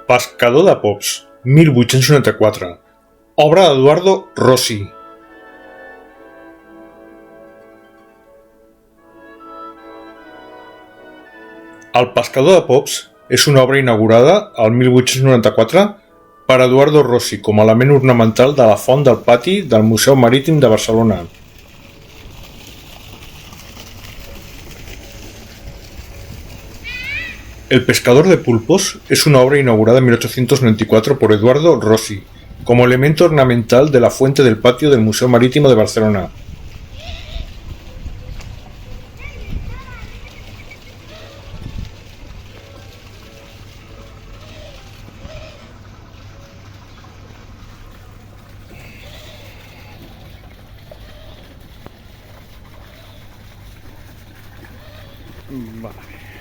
Pescador de pops, 1894. Obra d'Eduardo Rossi. El pescador de pops és una obra inaugurada el 1894 per Eduardo Rossi com a element ornamental de la font del pati del Museu Marítim de Barcelona. El pescador de pulpos es una obra inaugurada en 1894 por Eduardo Rossi, como elemento ornamental de la fuente del patio del Museo Marítimo de Barcelona. Vale.